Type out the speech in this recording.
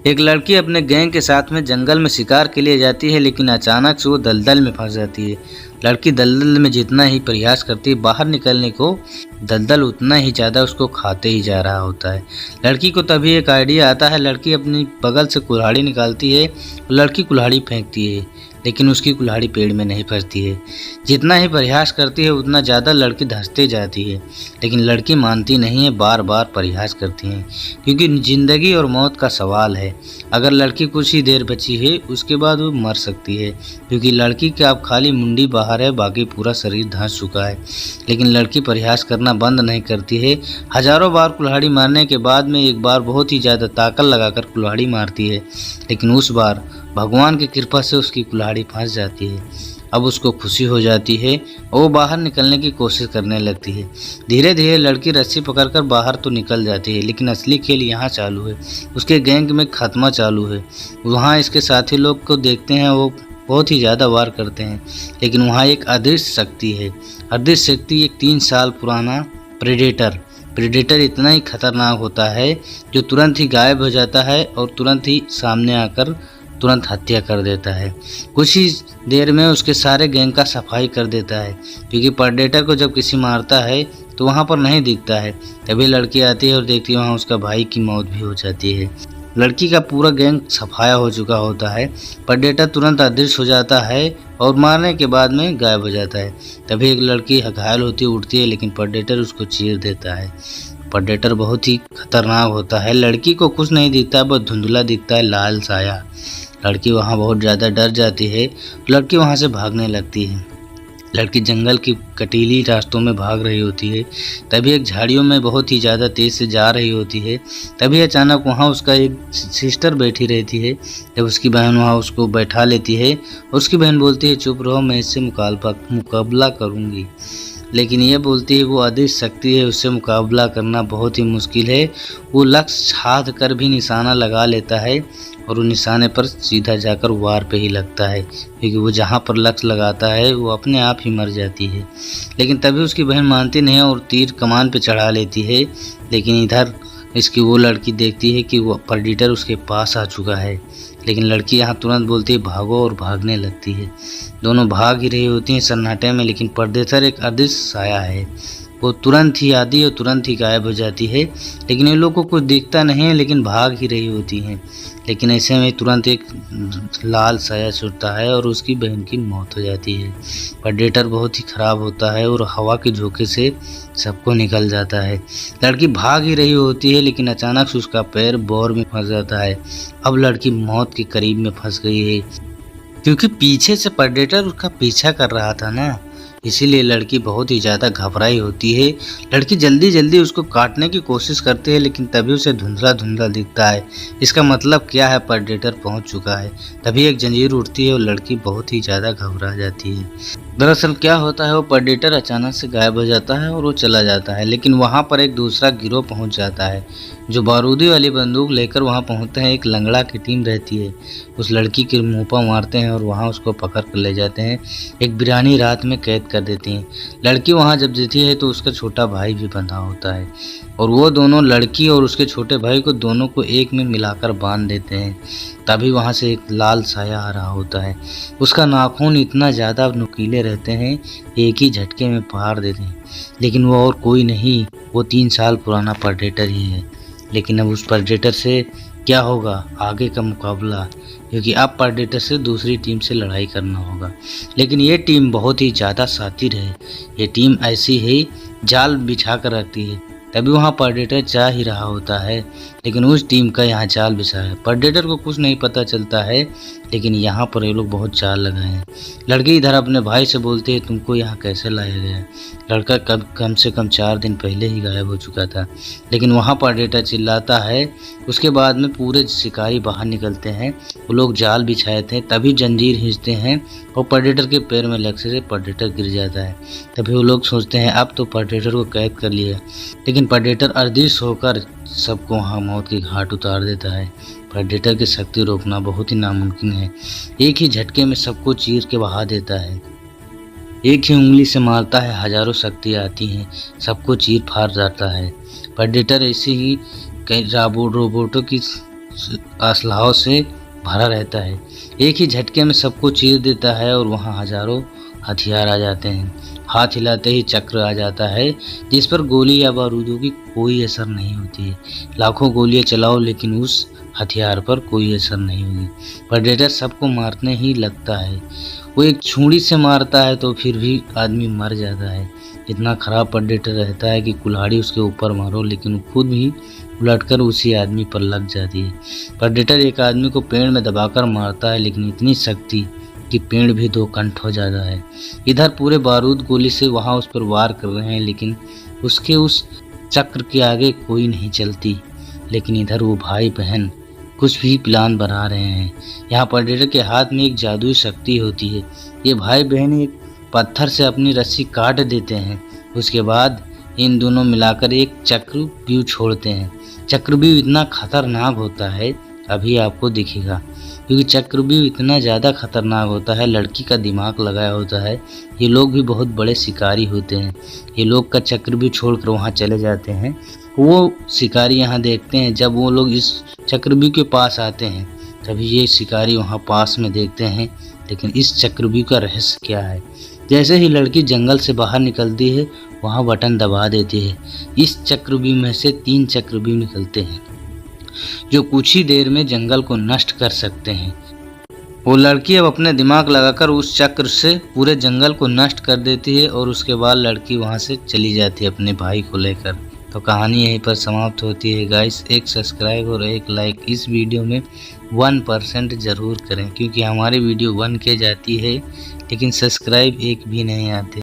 एक लड़की अपने गैंग के साथ में जंगल में शिकार के लिए जाती है, लेकिन अचानक से वो दलदल में फंस जाती है। लड़की दलदल में जितना ही प्रयास करती है बाहर निकलने को, दलदल उतना ही ज़्यादा उसको खाते ही जा रहा होता है। लड़की को तभी एक आइडिया आता है। लड़की अपनी बगल से कुल्हाड़ी निकालती है, लड़की कुल्हाड़ी फेंकती है, लेकिन उसकी कुल्हाड़ी पेड़ में नहीं फंसती है। जितना ही प्रयास करती है उतना ज़्यादा लड़की धंसते जाती है, लेकिन लड़की मानती नहीं है, बार बार प्रयास करती है, क्योंकि ज़िंदगी और मौत का सवाल है। अगर लड़की कुछ ही देर बची है उसके बाद वो मर सकती है, क्योंकि लड़की की अब खाली मुंडी बाहर है, बाकी पूरा शरीर धंस चुका है। लेकिन लड़की प्रयास करना बंद नहीं करती है। हजारों बार कुल्हाड़ी मारने के बाद में एक बार बहुत ही ज़्यादा ताकत लगाकर कुल्हाड़ी मारती है, लेकिन उस बार भगवान की कृपा से उसकी कुल्हाड़ी फंस जाती है। अब उसको खुशी हो जाती है और वो बाहर निकलने की कोशिश करने लगती है। धीरे धीरे लड़की रस्सी पकड़कर बाहर तो निकल जाती है, लेकिन असली खेल यहाँ चालू है। उसके गैंग में खात्मा चालू है। वहाँ इसके साथी लोग को देखते हैं, वो बहुत ही ज़्यादा वार करते हैं, लेकिन वहाँ एक अदृश्य शक्ति है। अदृश्य शक्ति एक 3 साल पुराना प्रेडेटर इतना ही खतरनाक होता है जो तुरंत ही गायब हो जाता है और तुरंत ही सामने आकर तुरंत हत्या कर देता है। कुछ ही देर में उसके सारे गैंग का सफाई कर देता है, क्योंकि प्रेडेटर को जब किसी मारता है तो वहाँ पर नहीं दिखता है। तभी लड़की आती है और देखती है वहाँ उसका भाई की मौत भी हो जाती है। लड़की का पूरा गैंग सफाया हो चुका होता है। प्रेडेटर तुरंत अदृश्य हो जाता है और मारने के बाद में गायब हो जाता है। तभी एक लड़की घायल होती उठती है, लेकिन प्रेडेटर उसको चीर देता है। प्रेडेटर बहुत ही खतरनाक होता है। लड़की को कुछ नहीं दिखता, बस धुंधला दिखता है, लाल साया। लड़की वहाँ बहुत ज़्यादा डर जाती है। लड़की वहाँ से भागने लगती है। लड़की जंगल की कटीली रास्तों में भाग रही होती है। तभी एक झाड़ियों में बहुत ही ज़्यादा तेज़ से जा रही होती है। तभी अचानक वहाँ उसका एक सिस्टर बैठी रहती है। जब उसकी बहन वहाँ उसको बैठा लेती है, उसकी बहन बोलती है चुप रहो, मैं इससे मुकाबला करूँगी। लेकिन ये बोलती है वो अदृश्य शक्ति है, उससे मुकाबला करना बहुत ही मुश्किल है। वो लक्ष्य छाद कर भी निशाना लगा लेता है और वो निशाने पर सीधा जाकर वार पे ही लगता है, क्योंकि वो जहाँ पर लक्ष्य लगाता है वो अपने आप ही मर जाती है। लेकिन तभी उसकी बहन मानती नहीं है और तीर कमान पे चढ़ा लेती है। लेकिन इधर इसकी वो लड़की देखती है कि वो प्रेडेटर उसके पास आ चुका है। लेकिन लड़की यहाँ तुरंत बोलती है भागो और भागने लगती है। दोनों भाग ही रही होती हैं सन्नाटे में, लेकिन प्रेडेटर एक अदृश्य साया है। वो तुरंत ही आती है और तुरंत ही गायब हो जाती है। लेकिन इन लोगों को कुछ दिखता नहीं है, लेकिन भाग ही रही होती हैं। लेकिन ऐसे में तुरंत एक लाल साया छूटता है और उसकी बहन की मौत हो जाती है। प्रेडेटर बहुत ही खराब होता है और हवा के झोंके से सबको निकल जाता है। लड़की भाग ही रही होती है, लेकिन अचानक से उसका पैर बोर में फंस जाता है। अब लड़की मौत के करीब में फंस गई है, क्योंकि पीछे से प्रेडेटर उसका पीछा कर रहा था ना। इसीलिए लड़की बहुत ही ज़्यादा घबराई होती है। लड़की जल्दी जल्दी उसको काटने की कोशिश करती है, लेकिन तभी उसे धुंधला धुंधला दिखता है। इसका मतलब क्या है, प्रेडेटर पहुंच चुका है। तभी एक जंजीर उठती है और लड़की बहुत ही ज़्यादा घबरा जाती है। दरअसल क्या होता है, वो प्रेडेटर अचानक से गायब हो जाता है और वो चला जाता है। लेकिन वहाँ पर एक दूसरा गिरोह पहुँच जाता है, जो बारूदी वाली बंदूक लेकर वहाँ पहुँचते हैं। एक लंगड़ा की टीम रहती है, उस लड़की के मुँह पर मारते हैं और वहाँ उसको पकड़ कर ले जाते हैं। एक बिरानी रात में कैद कर देती हैं। लड़की वहाँ जब जाती है तो उसका छोटा भाई भी बंधा होता है, और वो दोनों लड़की और उसके छोटे भाई को दोनों को एक में मिलाकर बांध देते हैं। तभी वहाँ से एक लाल साया आ रहा होता है। उसका नाखून इतना ज़्यादा नुकीले रहते हैं, एक ही झटके में फाड़ देते हैं। लेकिन वो और कोई नहीं, वो 3 साल पुराना प्रेडेटर ही है। लेकिन अब उस प्रेडेटर से क्या होगा, आगे का मुकाबला, क्योंकि अब प्रेडेटर से दूसरी टीम से लड़ाई करना होगा। लेकिन ये टीम बहुत ही ज़्यादा शातिर है। ये टीम ऐसी है, जाल बिछा कर रखती है। तभी वहाँ प्रेडेटर जा ही रहा होता है, लेकिन उस टीम का यहाँ जाल बिछा है। प्रेडेटर को कुछ नहीं पता चलता है, लेकिन यहाँ पर ये लोग बहुत जाल लगाए हैं। लड़की इधर अपने भाई से बोलती है तुमको यहाँ कैसे लाया गया। लड़का कम से कम 4 दिन पहले ही गायब हो चुका था। लेकिन वहाँ प्रेडेटर चिल्लाता है। उसके बाद में पूरे शिकारी बाहर निकलते हैं। वो लोग जाल बिछाए थे, तभी जंजीर खींचते हैं और प्रेडेटर के पैर में लगने से प्रेडेटर गिर जाता है। तभी वो लोग सोचते हैं अब तो प्रेडेटर को कैद कर लिया, लेकिन प्रेडेटर अदृश्य होकर सबको वहाँ मौत के घाट उतार देता है। प्रेडेटर की शक्ति रोकना बहुत ही नामुमकिन है। एक ही झटके में सबको चीर के बहा देता है। एक ही उंगली से मारता है, हजारों शक्तियाँ आती हैं, सबको चीर फाड़ जाता है। प्रेडेटर ऐसे ही कई रोबोटों की असलाहों से भरा रहता है। एक ही झटके में सबको चीर देता है और वहाँ हजारों हथियार आ जाते हैं। हाथ हिलाते ही चक्र आ जाता है जिस पर गोली या बारूदों की कोई असर नहीं होती है। लाखों गोलियां चलाओ लेकिन उस हथियार पर कोई असर नहीं होगी। प्रेडेटर सबको मारने ही लगता है। वो एक छुरी से मारता है तो फिर भी आदमी मर जाता है। इतना खराब प्रेडेटर रहता है कि कुल्हाड़ी उसके ऊपर मारो लेकिन वो खुद भी उलटकर उसी आदमी पर लग जाती है। प्रेडेटर एक आदमी को पेड़ में दबाकर मारता है लेकिन इतनी शक्ति कि पेड़ भी दो कंठ हो जाता है। इधर पूरे बारूद गोली से वहाँ उस पर वार कर रहे हैं लेकिन उसके उस चक्र के आगे कोई नहीं चलती। लेकिन इधर वो भाई बहन कुछ भी प्लान बना रहे हैं। यहाँ प्रेडेटर के हाथ में एक जादुई शक्ति होती है। ये भाई बहन एक पत्थर से अपनी रस्सी काट देते हैं। उसके बाद इन दोनों मिलाकर एक चक्रव्यूह छोड़ते हैं। चक्रव्यूह इतना खतरनाक होता है, अभी आपको दिखेगा, क्योंकि चक्रव्यूह इतना ज़्यादा खतरनाक होता है। लड़की का दिमाग लगाया होता है। ये लोग भी बहुत बड़े शिकारी होते हैं। ये लोग का चक्रव्यूह छोड़कर वहाँ चले जाते हैं। वो शिकारी यहाँ देखते हैं। जब वो लोग इस चक्रव्यूह के पास आते हैं तभी ये शिकारी वहाँ पास में देखते हैं लेकिन इस चक्रव्यूह का रहस्य क्या है। जैसे ही लड़की जंगल से बाहर निकलती है वहाँ बटन दबा देती है। इस चक्रव्यूह में से 3 चक्रव्यूह निकलते हैं जो कुछ ही देर में जंगल को नष्ट कर सकते हैं। वो लड़की अब अपने दिमाग लगाकर उस चक्र से पूरे जंगल को नष्ट कर देती है और उसके बाद लड़की वहाँ से चली जाती है अपने भाई को लेकर। तो कहानी यहीं पर समाप्त होती है गाइस। एक सब्सक्राइब और एक लाइक इस वीडियो में 1% ज़रूर करें, क्योंकि हमारी वीडियो 1K जाती है लेकिन सब्सक्राइब एक भी नहीं आते।